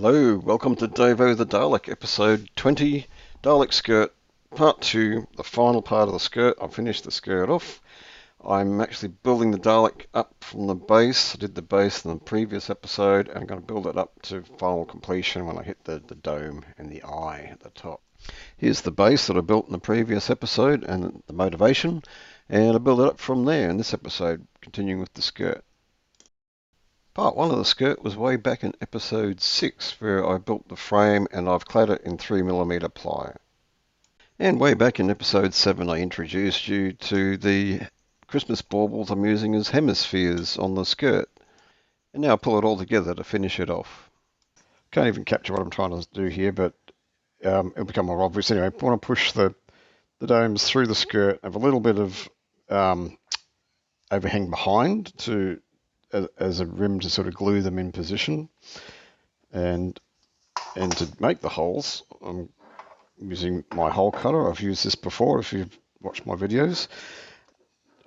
Hello, welcome to Davo the Dalek, episode 20, Dalek skirt, part 2, the final part of the skirt. I've finished the skirt off. I'm actually building the Dalek up from the base. I did the base in the previous episode, and I'm going to build it up to final completion when I hit the dome and the eye at the top. Here's the base that I built in the previous episode and the motivation, and I build it up from there in this episode, continuing with the skirt. Part 1 of the skirt was way back in episode 6, where I built the frame and I've clad it in 3mm ply. And way back in episode 7 I introduced you to the Christmas baubles I'm using as hemispheres on the skirt. And now I pull it all together to finish it off. Can't even capture what I'm trying to do here, but it'll become more obvious anyway. I want to push the domes through the skirt, have a little bit of overhang behind as a rim to sort of glue them in position, and to make the holes I'm using my hole cutter. I've used this before if you've watched my videos.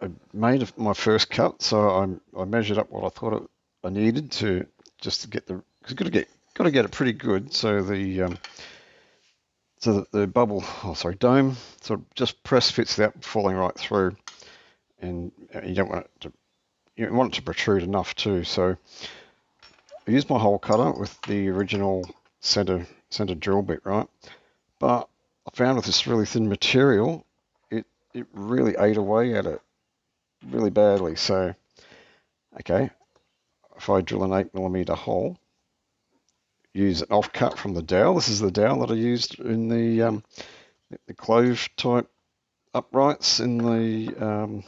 I made my first cut, so I measured up what I thought I needed to just to get the, because you've got to get it pretty good so the dome sort of just press fits without falling right through, and you don't want it to protrude enough too. So I used my hole cutter with the original center drill bit, right? But I found with this really thin material, it really ate away at it really badly. So, okay, if I drill an 8mm hole, use an offcut from the dowel. This is the dowel that I used in the clove type uprights in the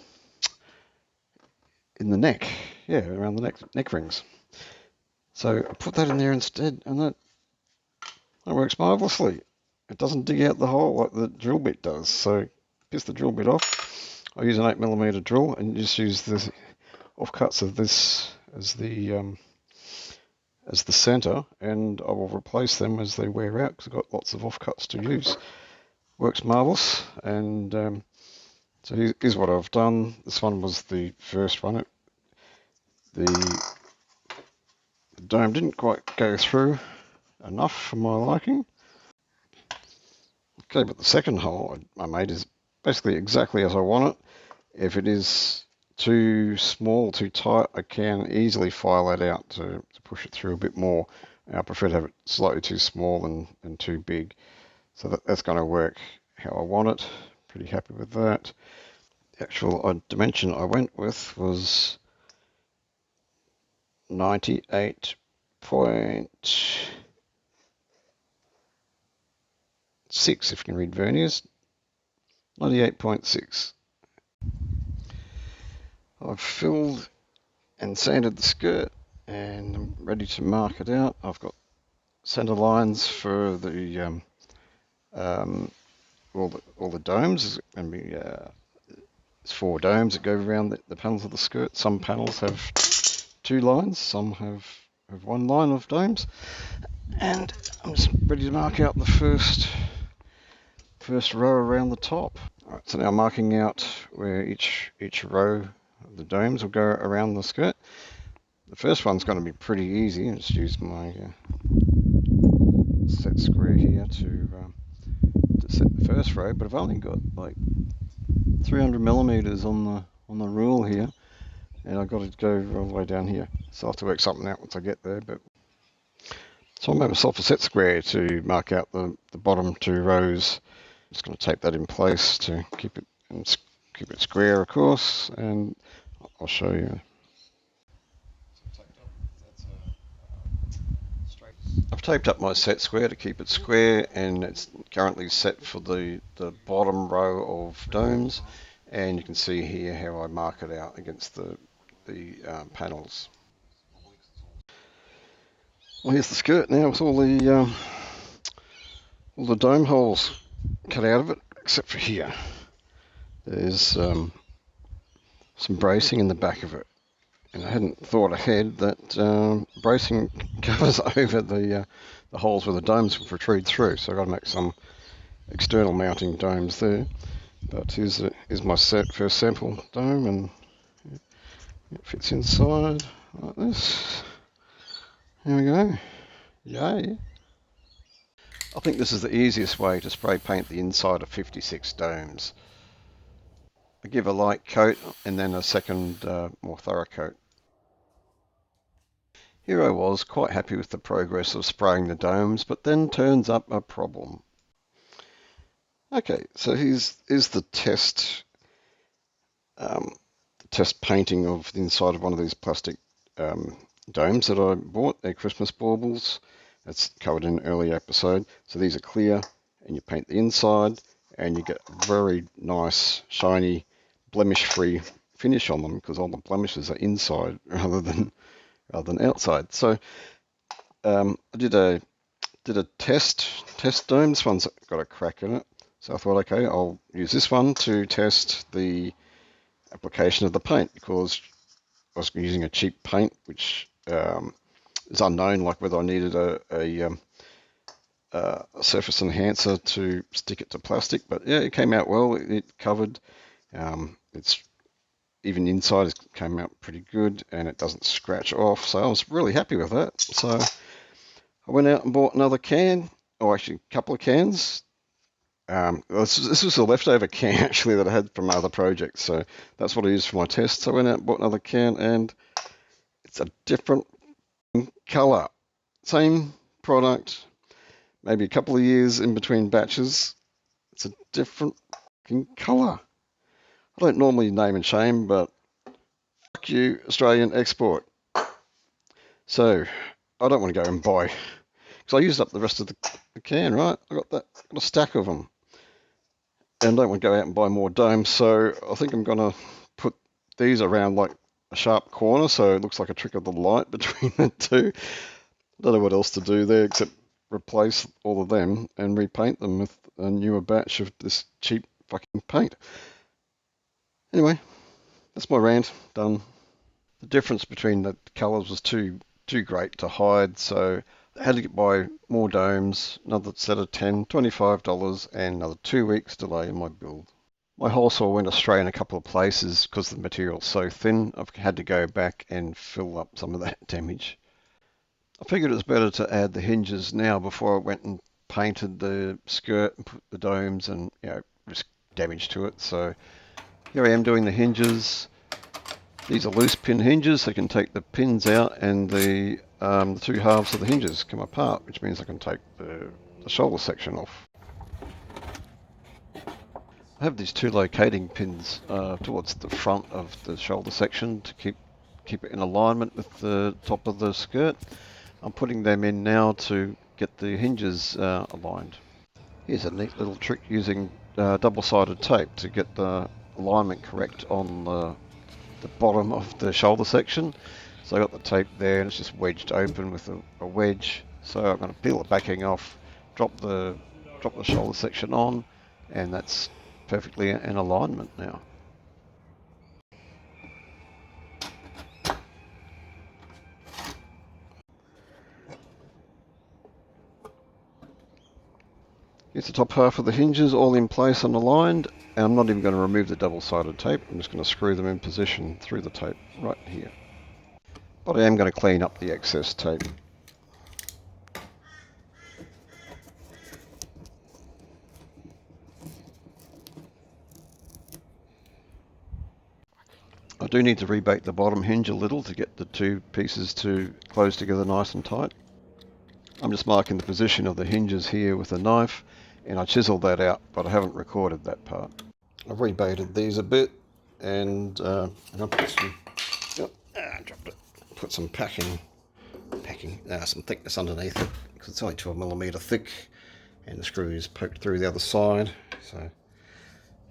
neck, around the neck rings. So I put that in there instead, and that works marvelously. It doesn't dig out the hole like the drill bit does. So piss the drill bit off. I use an 8mm drill and just use the offcuts of this as the center, and I will replace them as they wear out because I've got lots of offcuts to use. Works marvelous. And so here's what I've done. This one was the first one. The dome didn't quite go through enough for my liking. Okay, but the second hole I made is basically exactly as I want it. If it is too small, too tight, I can easily file that out to push it through a bit more. I prefer to have it slightly too small than too big. So that's going to work how I want it. Pretty happy with that. The actual dimension I went with was 98.6, if you can read verniers. 98.6. I've filled and sanded the skirt and I'm ready to mark it out. I've got center lines for the all the domes. It's going to be it's 4 domes that go around the panels of the skirt. Some panels have 2 lines, some have 1 line of domes, and I'm just ready to mark out the first row around the top. Alright, so now marking out where each row of the domes will go around the skirt. The first one's going to be pretty easy. Just use my set square here to set the first row, but I've only got like 300mm on the rule here, and I've got to go all the way down here. So I'll have to work something out once I get there. But so I made myself a set square to mark out the bottom 2 rows. Just going to tape that in place to keep it square, of course, and I'll show you. I've taped up my set square to keep it square, and it's currently set for the bottom row of domes, and you can see here how I mark it out against the panels. Well, here's the skirt now with all the dome holes cut out of it, except for here. There's some bracing in the back of it, and I hadn't thought ahead that bracing covers over the holes where the domes will protrude through, so I've got to make some external mounting domes there. But here's my first sample dome, and it fits inside like this. There we go. Yay! I think this is the easiest way to spray paint the inside of 56 domes. I give a light coat and then a second more thorough coat. Here I was quite happy with the progress of spraying the domes, but then turns up a problem. Okay, so here's the test painting of the inside of one of these plastic domes that I bought. They're Christmas baubles. That's covered in an earlier episode. So these are clear, and you paint the inside, and you get a very nice, shiny, blemish-free finish on them because all the blemishes are inside rather than outside. So I did a test dome. This one's got a crack in it. So I thought, okay, I'll use this one to test the application of the paint because I was using a cheap paint, which is unknown, like whether I needed a surface enhancer to stick it to plastic. But yeah, it came out well. It covered. It's even inside it came out pretty good, and it doesn't scratch off. So I was really happy with that. So I went out and bought another can, or actually a couple of cans. This was a leftover can actually that I had from other projects, so that's what I used for my test. So I went out and bought another can, and it's a different color. Same product, maybe a couple of years in between batches. It's a different color. I don't normally name and shame, but fuck you, Australian export. So I don't want to go and buy, because I used up the rest of the can, right? I got a stack of them. And don't want to go out and buy more domes, so I think I'm going to put these around like a sharp corner so it looks like a trick of the light between the two. I don't know what else to do there except replace all of them and repaint them with a newer batch of this cheap fucking paint. Anyway, that's my rant, done. The difference between the colours was too great to hide, so I had to buy more domes, another set of $10, $25, and another 2 weeks delay in my build. My hole saw went astray in a couple of places because the material's so thin. I've had to go back and fill up some of that damage. I figured it was better to add the hinges now before I went and painted the skirt and put the domes and risk damage to it. So here I am doing the hinges. These are loose pin hinges, so you can take the pins out and the two halves of the hinges come apart, which means I can take the shoulder section off. I have these two locating pins towards the front of the shoulder section to keep it in alignment with the top of the skirt. I'm putting them in now to get the hinges aligned. Here's a neat little trick using double-sided tape to get the alignment correct on the bottom of the shoulder section. So I got the tape there and it's just wedged open with a wedge. So I'm going to peel the backing off, drop the shoulder section on, and that's perfectly in alignment now. Here's the top half of the hinges all in place and aligned, and I'm not even going to remove the double-sided tape. I'm just going to screw them in position through the tape right here. But I am going to clean up the excess tape. I do need to rebate the bottom hinge a little to get the two pieces to close together nice and tight. I'm just marking the position of the hinges here with a knife, and I chiseled that out, but I haven't recorded that part. I've rebated these a bit, and I'll put some, put some some thickness underneath it, because it's only 12mm thick, and the screw is poked through the other side, so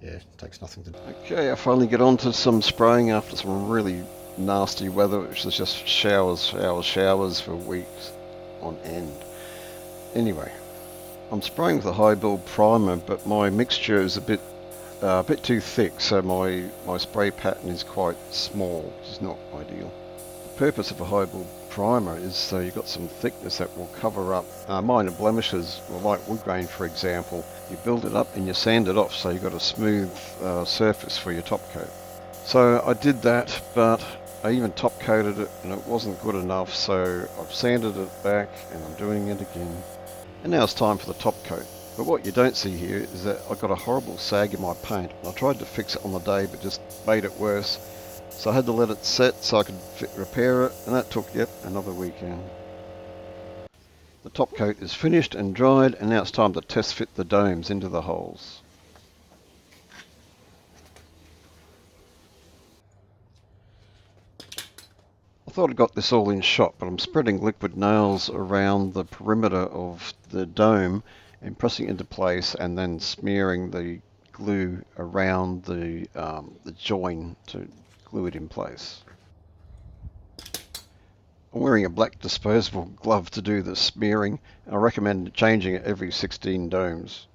yeah, it takes nothing to do. Okay, I finally get on to some spraying after some really nasty weather, which was just showers for weeks on end. Anyway, I'm spraying with a high build primer, but my mixture is a bit too thick, so my spray pattern is quite small, which is not ideal. The purpose of a high build primer is so you've got some thickness that will cover up minor blemishes, like wood grain for example. You build it up and you sand it off so you've got a smooth surface for your top coat. So I did that, but I even top coated it and it wasn't good enough, so I've sanded it back and I'm doing it again. And now it's time for the top coat. But what you don't see here is that I got a horrible sag in my paint. I tried to fix it on the day but just made it worse. So I had to let it set so I could repair it, and that took yet another weekend. The top coat is finished and dried, and now it's time to test fit the domes into the holes. I thought I got this all in shot, but I'm spreading liquid nails around the perimeter of the dome and pressing it into place, and then smearing the glue around the join to glue it in place. I'm wearing a black disposable glove to do the smearing, and I recommend changing it every 16 domes.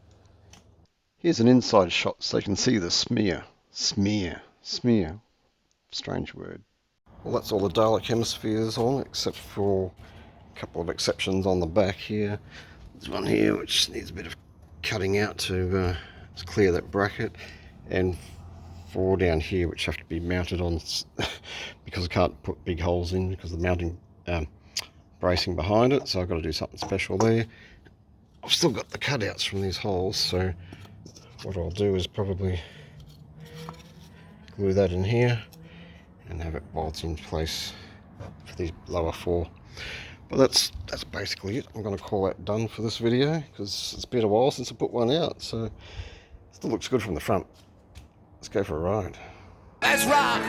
Here's an inside shot so you can see the smear. Smear. Strange word. Well, that's all the Dalek hemispheres on, except for a couple of exceptions on the back here. There's one here which needs a bit of cutting out to clear that bracket, and 4 down here which have to be mounted on because I can't put big holes in because of the mounting bracing behind it, so I've got to do something special there. I've still got the cutouts from these holes, so what I'll do is probably glue that in here and have it bolt in place for these lower 4. But that's basically it. I'm going to call that done for this video because it's been a while since I put one out, so it still looks good from the front. Let's go for a ride. Let's rock!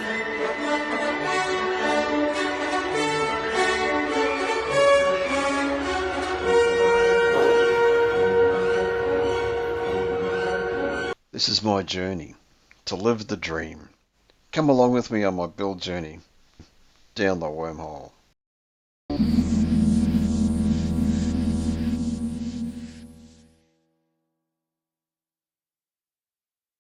This is my journey to live the dream. Come along with me on my build journey down the wormhole.